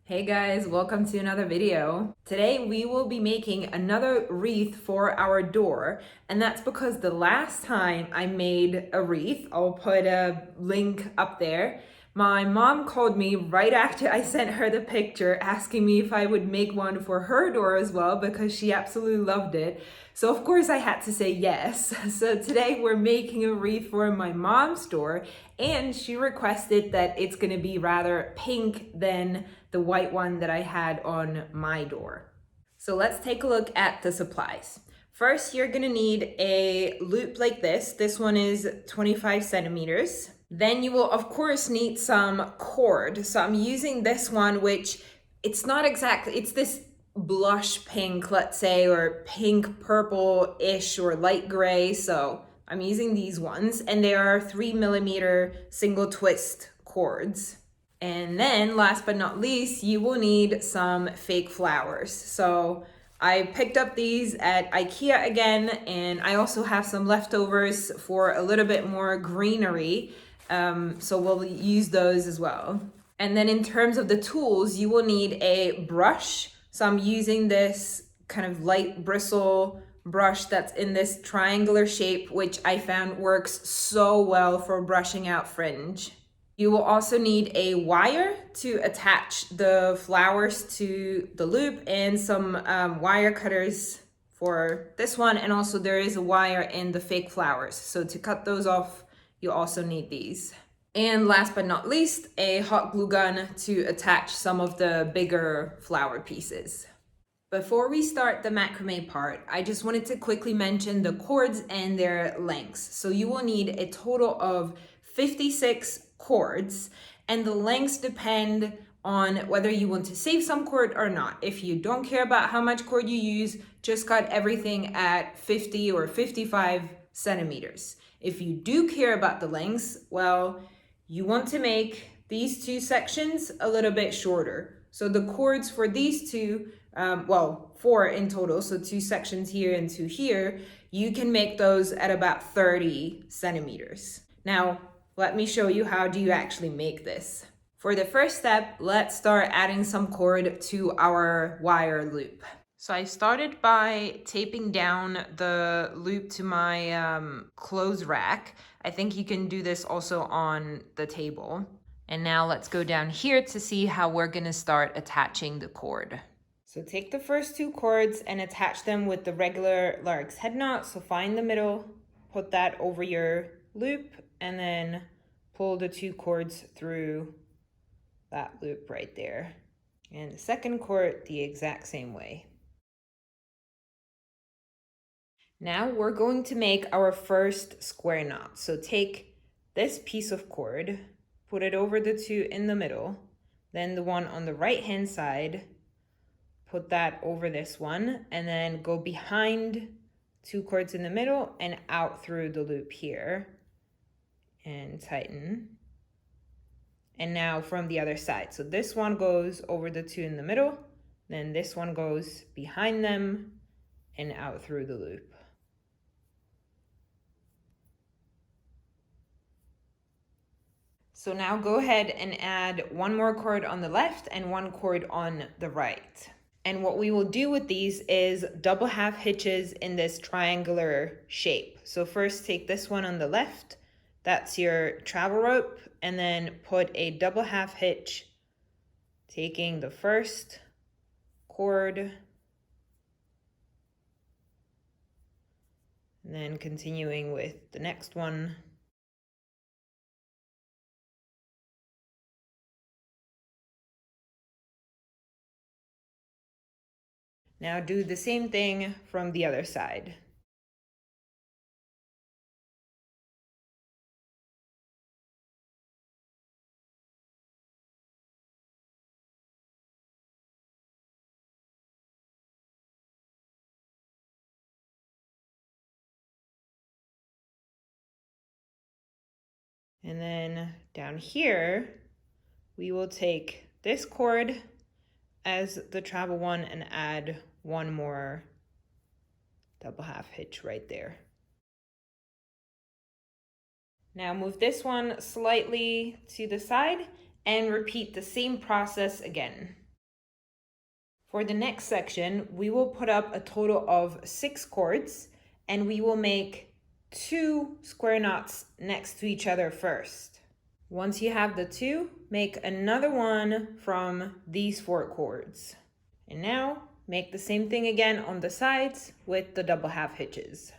Hey guys, welcome to another video. Today we will be making another wreath for our door, and that's because the last time I made a wreath, I'll put a link up there, my mom called me right after I sent her the picture asking me if I would make one for her door as well because she absolutely loved it. So of course I had to say yes. So today we're making a wreath for my mom's door, and she requested that it's gonna be rather pink than the white one that I had on my door. So let's take a look at the supplies. First, you're gonna need a loop like this. This one is 25 centimeters. Then you will of course need some cord. So I'm using this one, which it's not exactly, it's this blush pink, let's say, or pink purple-ish or light gray. So I'm using these ones, and they are 3mm single twist cords. And then last but not least, you will need some fake flowers. So I picked up these at IKEA again, and I also have some leftovers for a little bit more greenery. So we'll use those as well. And then in terms of the tools, you will need a brush. So I'm using this kind of light bristle brush that's in this triangular shape, which I found works so well for brushing out fringe. You will also need a wire to attach the flowers to the loop, and some wire cutters for this one, and also there is a wire in the fake flowers. So to cut those off, you also need these. And last but not least, a hot glue gun to attach some of the bigger flower pieces. Before we start the macrame part, I just wanted to quickly mention the cords and their lengths. So you will need a total of 56 cords, and the lengths depend on whether you want to save some cord or not. If you don't care about how much cord you use, just cut everything at 50 or 55 centimeters. If you do care about the lengths, well, you want to make these two sections a little bit shorter. So the cords for these two, four in total, so two sections here and two here, you can make those at about 30 centimeters. Now, let me show you how do you actually make this. For the first step, let's start adding some cord to our wire loop. So I started by taping down the loop to my clothes rack. I think you can do this also on the table. And now let's go down here to see how we're gonna start attaching the cord. So take the first two cords and attach them with the regular lark's head knot. So find the middle, put that over your loop, and then pull the two cords through that loop right there. And the second cord the exact same way. Now we're going to make our first square knot. So take this piece of cord, put it over the two in the middle, then the one on the right hand side, put that over this one, and then go behind two cords in the middle and out through the loop here and tighten. And now from the other side. So this one goes over the two in the middle, then this one goes behind them and out through the loop. So now go ahead and add one more cord on the left and one cord on the right. And what we will do with these is double half hitches in this triangular shape. So first take this one on the left, that's your travel rope, and then put a double half hitch, taking the first cord, and then continuing with the next one. Now do the same thing from the other side. And then down here, we will take this cord as the travel one and add one more double half hitch right there. Now move this one slightly to the side and repeat the same process again. For the next section, we will put up a total of 6 cords, and we will make 2 square knots next to each other first. Once you have the 2, make another one from these 4 cords. And now make the same thing again on the sides with the double half hitches.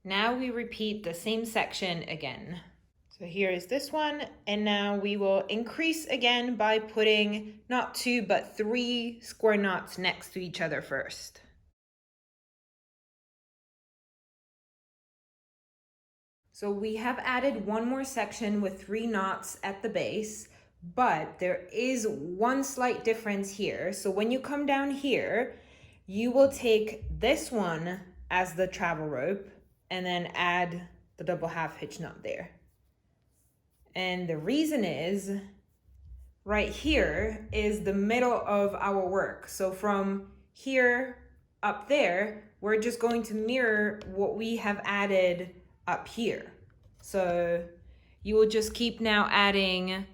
Now we repeat the same section again. So here is this one, and now we will increase again by putting not 2 but 3 square knots next to each other first. So we have added one more section with 3 knots at the base, but there is one slight difference here. So when you come down here, you will take this one as the travel rope and then add the double half hitch knot there. And the reason is, right here is the middle of our work. So from here up there, we're just going to mirror what we have added up here. So you will just keep now adding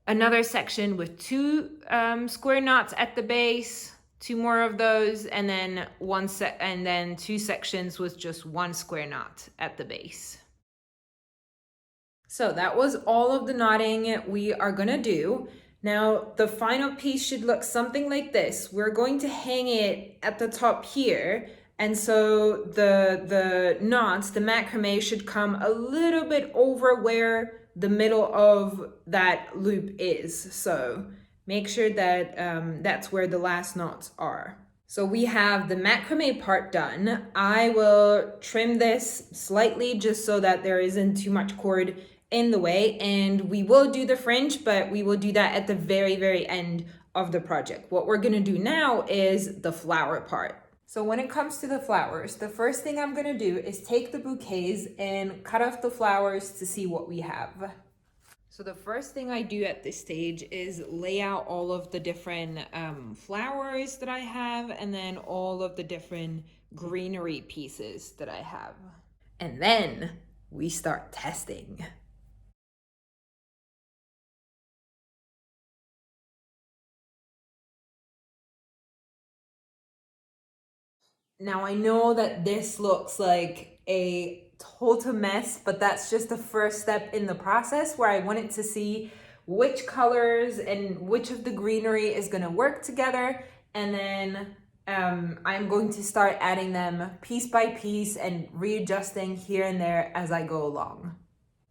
another section with 2 square knots at the base, 2 more of those, and then 2 sections with just 1 square knot at the base. So that was all of the knotting we are gonna do. Now the final piece should look something like this. We're going to hang it at the top here, and so the knots, the macrame, should come a little bit over where the middle of that loop is. So make sure that that's where the last knots are. So we have the macrame part done. I will trim this slightly just so that there isn't too much cord in the way, and we will do the fringe, but we will do that at the very end of the project. What we're gonna do now is the flower part. So when it comes to the flowers, the first thing I'm gonna do is take the bouquets and cut off the flowers to see what we have. So the first thing I do at this stage is lay out all of the different flowers that I have, and then all of the different greenery pieces that I have. And then we start testing. Now I know that this looks like a total mess, but that's just the first step in the process where I wanted to see which colors and which of the greenery is gonna work together. And then I'm going to start adding them piece by piece and readjusting here and there as I go along.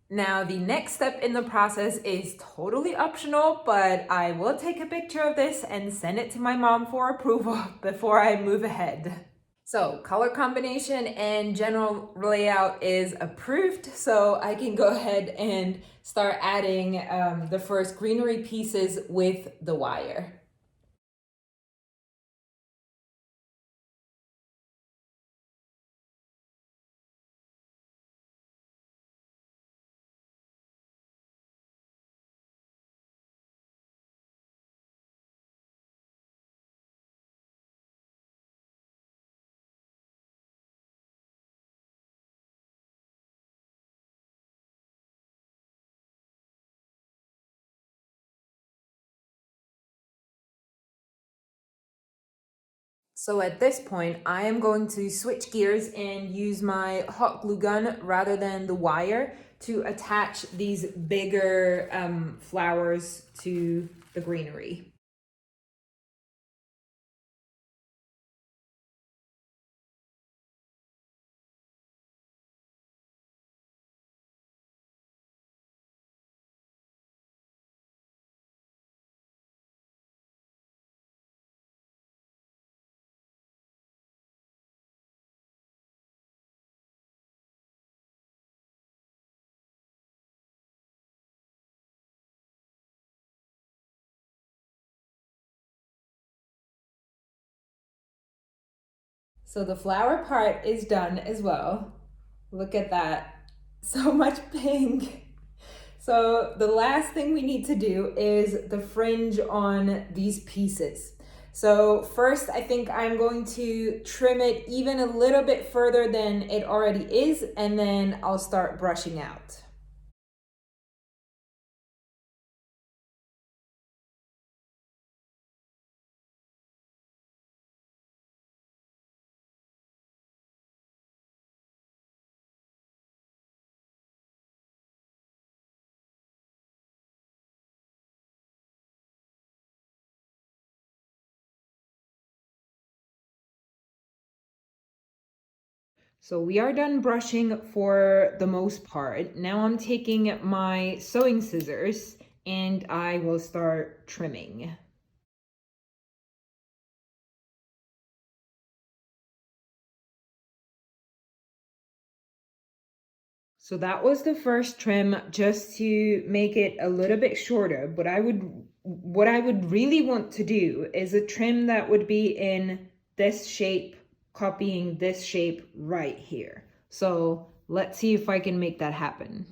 Now, the next step in the process is totally optional, but I will take a picture of this and send it to my mom for approval before I move ahead. So color combination and general layout is approved, so I can go ahead and start adding the first greenery pieces with the wire. So at this point, I am going to switch gears and use my hot glue gun rather than the wire to attach these bigger flowers to the greenery. So the flower part is done as well. Look at that, so much pink. So the last thing we need to do is the fringe on these pieces. So first, I think I'm going to trim it even a little bit further than it already is, and then I'll start brushing out. So we are done brushing for the most part. Now I'm taking my sewing scissors and I will start trimming. So that was the first trim, just to make it a little bit shorter, but what I would really want to do is a trim that would be in this shape, copying this shape right here. So let's see if I can make that happen.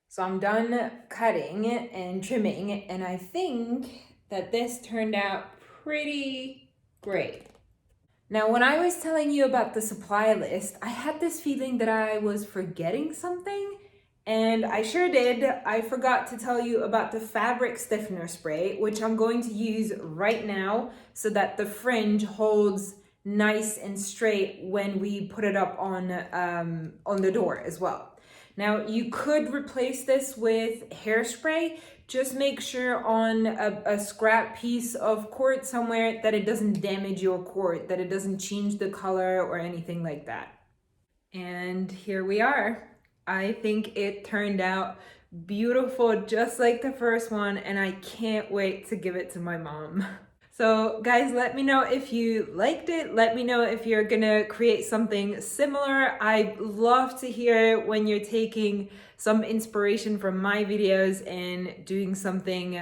So I'm done cutting and trimming, and I think that this turned out pretty great. Now, when I was telling you about the supply list, I had this feeling that I was forgetting something, and I sure did. I forgot to tell you about the fabric stiffener spray, which I'm going to use right now so that the fringe holds nice and straight when we put it up on the door as well. Now, you could replace this with hairspray. Just make sure on a scrap piece of cord somewhere that it doesn't damage your cord, that it doesn't change the color or anything like that. And here we are. I think it turned out beautiful, just like the first one, and I can't wait to give it to my mom. So guys, let me know if you liked it. Let me know if you're gonna create something similar. I love to hear when you're taking some inspiration from my videos and doing something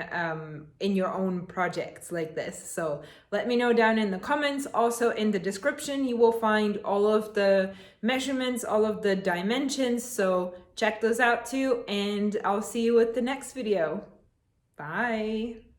in your own projects like this. So let me know down in the comments. Also in the description, you will find all of the measurements, all of the dimensions. So check those out too, and I'll see you with the next video. Bye.